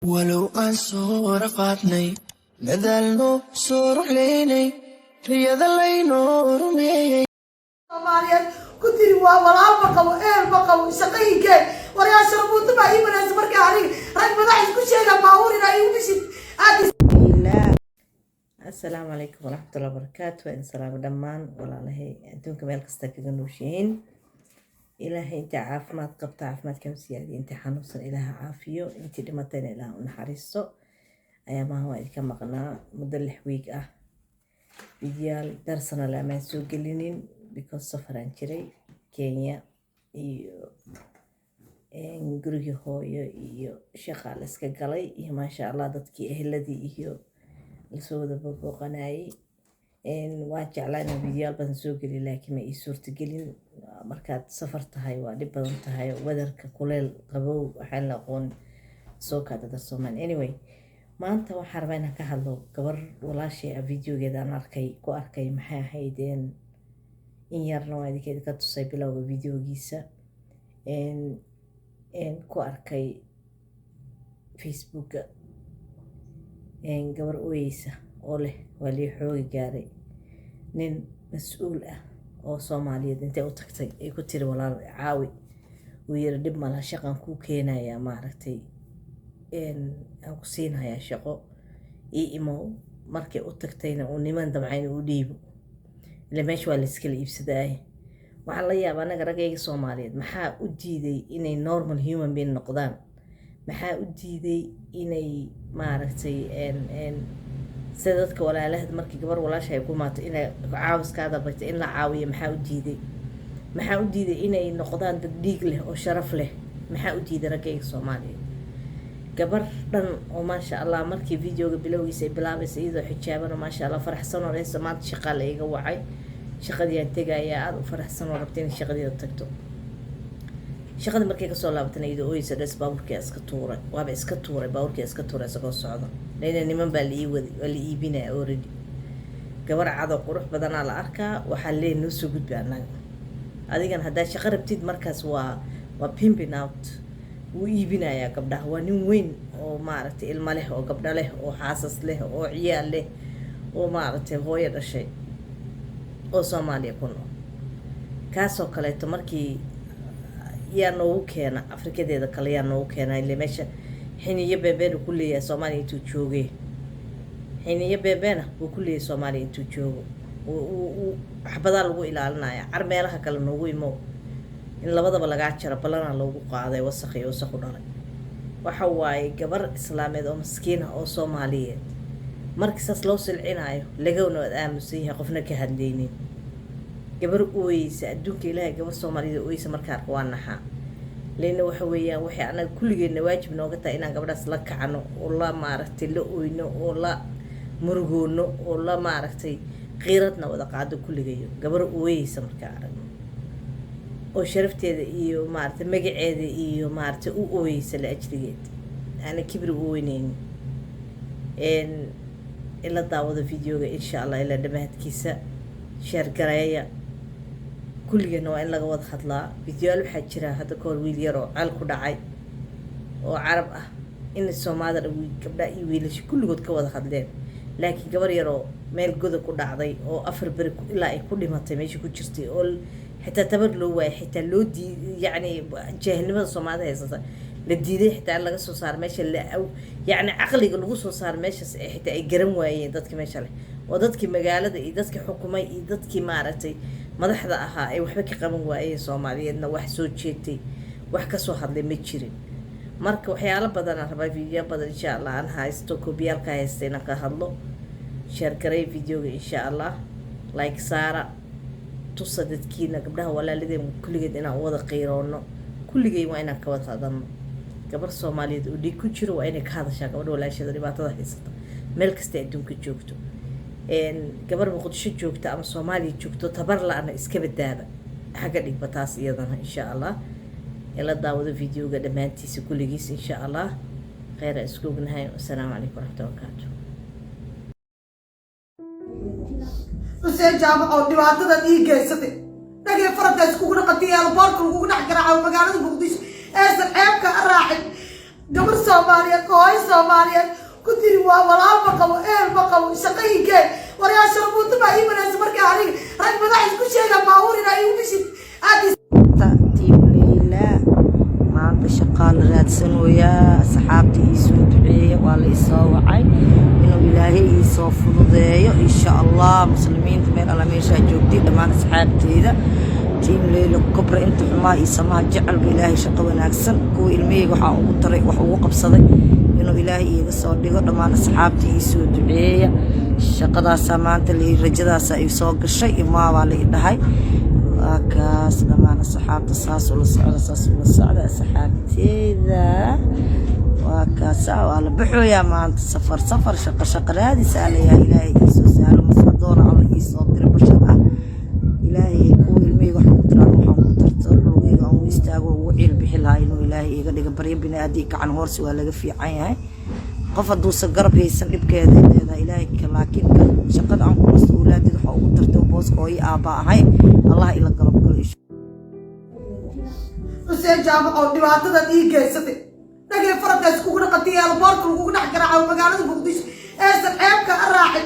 ولو aan soo rafaadnay dadaalno soo ruxlaynay riyada laynoo rumeeyay Soomaaliyeed ku tiri waa walaal ma qabo ma qabo shaqayge wariyaasha rubutu baa ii wanaagsan markaa aniga rag madax isku sheega baawurina ay u dhishid السلام عليكم ورحمة الله وبركاته وإن سلام دمان ولا لهي أنتم كمال قصتك جنوشين إلهي أنت عافمات قبط عافمات كم سيادي أنت حنوصل إلها عافية أنت دمتين إلها ونحرسه أيا ما هو إذا كان مقنع مدلح ويك فيديال درسنا لما سوق لينين بيكون سفر انشري كينيا إن جروي هو شغال اسكالي ما شاء الله ضدك أهلدي lasoo wada booqanayay waan jeclaan video badan soo gali laakiin ma ii suurta gelin markaad safar tahay waa dhib badan tahay wadarka kuleel qabow waxaan la aqoon soo kaada darsoman anyway maanta waxaan rabaa inaan ka hadlo gabar walaashay videogeeda aan arkay maxay ahaydeen in yarna waa idinkeeda ka tusay bilowga videogiisa ku arkay facebooka gabar oyeysa oo leh waa lii xoogi gaaray nin mas-uul ah oo Soomaaliyeed intay u tagtay ay ku tiri walaal caawi uu yiri dhib ma laha shaqan ku keenaya maaragtay aan ku siinayaa shaqo imo markay u tagtayna uu niman damcayn u dhiibo ila meesha waa la iska iibsaday waxaa la yaabaa anaga ragayga Soomaaliyeed maxaa u diiday inay normal human being noqdaan maxaa u diiday inay maaragtay sida dadka walaalaheed markii gabar walaashay ku maato inay caawiskaada batay in la caawiyo maxaa u diiday inay noqdaan dad dhiig leh oo sharaf leh maxaa u diiday ragayga Soomaaliyeed gabar dhan oo ma sha Allah markii videoga bilowgiisa ay bilaabaysa iyadoo xijaaban ma sha Allah faraxsan oo reeysa maanta shaqo la iga wacay shaqadii aan tagaya aad u faraxsan oo rabtay in shaqadii tagto shaqada markay ka soo laabatay iyadoo oysa dhees baaburkii iska tuuray baaburkii iska tuuray isagoo socdo leena niman baa la iibinaa already gabar cado qurux badan la arkaa waxa leen soo gudbay anaga adigan hadaa shaqo rabtid markaas waa pimping out wuu iibinayaa gabdhaha waa nin weyn oo maaragtay ilmo leh oo gabdho leh oo xaasas leh oo ciyaal leh oo maaragtay hooyo dhashay oo Soomaaliya ku nool kaasoo kale markii yaa noogu keena Afrikadeeda kale yaa noogu keena ilaa meesha xiniyo beebeen ku leeyahay Soomaaliya intuu joogay xiniyo beebeen uu ku leeyahay Soomaaliya intuu joogo xabada lagu ilaalinaya armeelaha kale noogu imo in labadaba laga jaro balana loogu qaaday wasakh u dhalay waxa waaye gabar islaameed oo miskiin ah oo Soomaaliyeed markiisaas loo silcinayo lagawna aamusan yahay qofna ka hadlaynin gabar ooyeysa adduunka Ilaahay gabar Soomaaliyeed ooyeysa markaa waa naxa leena waxa weeyaan waxay anaga kulligeena waajib nooga tahay inaan gabadhaas la kacno oo la maaragtay la ooyno oo la murugoono oo la maaragtay qiiradna wada qaado kulligeeyo gabar ooyeysa markaa aragno oo sharafteeda iyo maaragtay magaceeda iyo maaragtay u ooyeysa la ajligeed ana kibir ooyneyn ila daawada videoga insha Allah ila dhamaadkiisa share gareeya kulligeena waa in laga wada hadlaa video waxa jira hada koor wiil yar oo cal ku dhacay oo Arab ah in Soomaalida gabdha iyo wiilasha kulligood ka wada hadleen laakiin gabar yar oo meel goda ku dhacday oo afar bari ilaa ay ku dhimatay meesha ku jirtay oo xitaa tabar loo waayay xitaa loo yani jahilnimada Soomaalida haysata la diiday xitaa laga soo saar meesha yani aqliga lagu soo saar meesha xitaa ay garan waayeen dadka meesha leh oo dadkii magaalada iyo dadkii xukumay iyo dadkii maaragtay madaxda ahaa ay waxba ka qaban waayeen Soomaaliyeedna wax soo jeetay wax ka soo hadlay ma jirin marka waxyaalo badan aan rabaa video badan insha Allah aan haysto koobiyalka haystayna ka hadlo share garay videoga insha Allah like saara tusadadkiina gabdhaha walaalideen kulligeed inaan wada qiiroono kulligay waa inaan ka wada hadalno gabar Soomaaliyeed oo dhig ku jiro waa inay ka hadashaa gabadha walaasheeda dhibaatada haysata meel kasta adduunka joogto gabar Muqdisho joogta ama Soomaaliya joogto tabar la'aana iska badaaba xaga dhigba taas iyadana insha Allah ila daawada videoga dhamaantiisa kulligiis insha Allah khayr isku ognahay assalaamu calaykum waraxmatullaahi wabarakaatuh Xuseen jaamac oo dhibaatada geysatay dhagay farada isku guna qatiyay albaarka ugu dhax garaaco magaalada Muqdisho ee saxeebka raacay gabar Soomaaliyeed hooyo Soomaaliyeed ku tiri waa walaal ma qabo eel ma qabo shaqaygeen waryaa sharbuutu baa ii wanaagsan markii aniga rag madax isku sheega baawur inay igu bishid tiim Leyla maanta shaqaale raadsanooya asxaabtii ii soo duceeya waa la isoo wacay inuu ilaahay ii soo fududeeyo insha Allah muslimiinta meel alla meesha joogtay dhammaan asxaabteeda tiim Leyla kubra inta xumaa ii samaha jecel ilaahay shaqo wanaagsan kuwa ilmeyga waxa ugu taray wax ugu qabsaday inuu ilaahay iiga soo dhigo dhammaan asxaabtii ii soo duceeya shaqadaas maanta rajadaas ay soo gashay imaa waa la dhahay kaas dhammaan asxaabta saas ula socda asxaabteeda waa kaas waa la baxooyaa maanta safar shaqo raadis leeyahay ilaahay ii soo saaro mafadoona alla ii soo diro bashada ilaahay kuwa ilmeyga wax ku tiraan waxaan ku tarto lugiga aan istaago ugu ciil bixi lahaa inuu ilaahay iiga dhigo baryo bini'aadii gacan hoorsi waa laga fiican yahay qof haduusan garab haysan dhibkeeda leedahay ilaahay laakiin shaqada aan ku mas'uulaadid waxa ugu tartay booska oo ii aaba ahay Allah ila garab galo Xuseen jaamac oo dhibaatada ii geysatay dhagay farqays kugu dhaqatay alboorka ugu dhex garaaco magaalada Muqdisho ee saxeebka raacay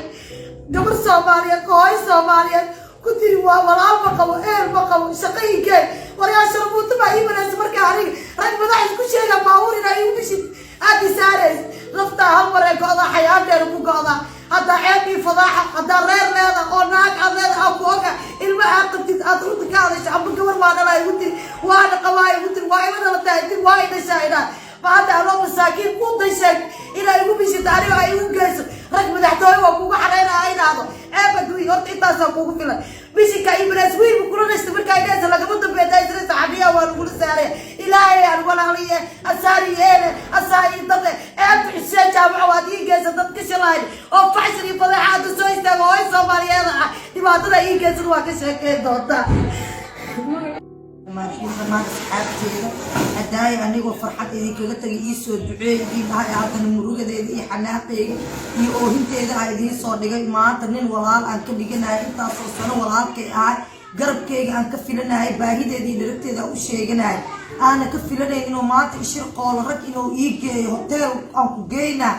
gabar Soomaaliyeed hooyo Soomaaliyeed ku tiri waa walaal ma qabo eel ma qabo shaqaygeen waryaa sharbuutu baa ii wanaagsan markii aniga rag madax isku sheega baawur inay igu bishid aad isaarays lafta hal maray go'da xayaadeer ku go'da hadda ceebi fadaaxa hadda reer leeda oo naag adeed abooga ilma aqtid aad u dagaashay abu gabar ma dhalay igu tiri waana qawaay igu tiri waa ina la tahay waa ina shaayda baada loo masaakiin ku dashay ila igu bishid aniga ay ugu geyso rag madaxtooy waa kugu xareynaa aynaado ceebadu horta intaas kugu filan bishika ibras wiil ku kulanaystay markay ayda laga dambeeyay saxabiya waa lagu saaray ilaahay aan walaaliye asaariyeene asaayidada ceeb xiseen jaamac waa ii geysa dadka shalay oo faxshiri fadaxaad soo istaago oo Soomaaliyeed dhibaatada ii geysan waa ka sheekay doonta ما أصحابتي هداي أنا وفرحتي ذيك قلت لي يسوع دعي دي هاي هذا المروجة دي حناقي يوهين تيجي هاي دي صادقة ما تنين ولا أنك بيجينا أنت أصلا ولا كي هاي قرب كي أنك فيلنا هاي باهي دي دربت ده وشيء جنا أنا كفيلنا إنه ما تشير قالرك إنه يجي هوتيل أو جينا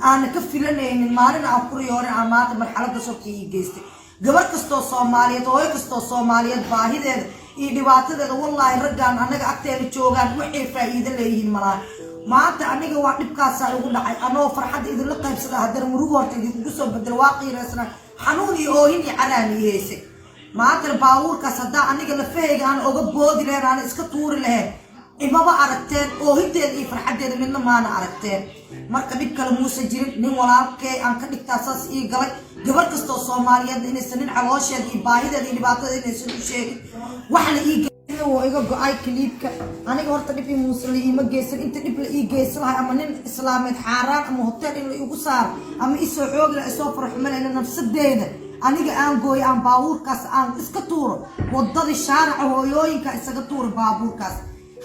أنا كفيلنا إن ما لنا أقول يوري عمات مرحلة صوتي يجيستي قبل كستو صومالية توي كستو صومالية باهي ده dhibaatada wallahi ragaan anaga agteena joogan wixii faa'iido leeyihiin malaha maanta aniga waa dhibkaas ay ugu dhacay anoo farxad idin la qaybsada hadar murugo horta idin ku soo bedel waaqiireysna xanuun iyo oohin iyo caraaniyeyse maanta baawurkaas hadaa aniga la fahayga aan uga boodi leeyahay aan iska tuuri lahayn imaba aragteen oohinteeda iyo farxadeeda midna maana aragteen marka dhib kale muusa jirin nin walaalkay aan ka dhigtaa saas ii galay gabar kastoo Soomaaliyeed inaysan nin caloosheed iyo baahideeda iyo dhibaatada inaysan u sheegin waxa la ii geeyay oo iga go'ay kliibka aniga horta dhib muslimiin ma geysan inta dhib la ii geysan lahay ama nin islaameed xaaraan ama hotel in la igu saar ama isoo xoog la isoo farxumanayna nafsadeeda aniga aan gooy aan baawurkaas aan iska tuuro wadada shaarica hooyooyinka isaga tuuro baawurkaas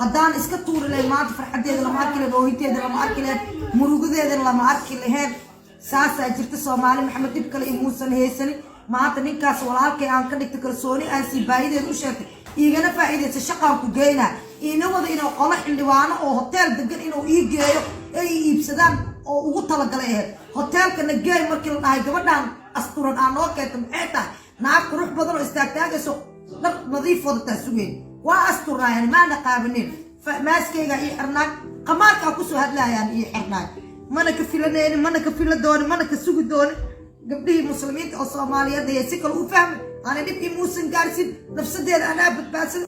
haddaan iska tuuri lahayn maanta farxadeeda lama arki lahayn oohinteeda lama arki lahayn murugadeeda lama arki lahayn saasa jirta Soomaali Maxamed dib kale imuusan haysanin maanta ninkaas walaalkay aan ka dhigtay kalsooni aan si baahideed u sheegtay igana faa'iideysa shaqaan ku geeyna ina wada inuu qolo xildhibaano oo hotel degan inuu ii geeyo ay iibsadaan oo ugu talagalay hotelka na geey markii la dhahay gabadhan asturan aan oo keento maxay tahay naag qurux badan oo istaagtaagayso dhar nadiif wada sugeen waa asturayaan ma naqaabanin maaskeyga ii xirnaa qamaarka ku soo hadlayaan ii xirnaa mana ka filaneen mana ka filadoon mana ka sugi doon gabdhii muslimiinta oo Soomaaliyeed ay si kale u fahmay ana dhibkii muusan gaarsin nafsadeeda ana badbaadsan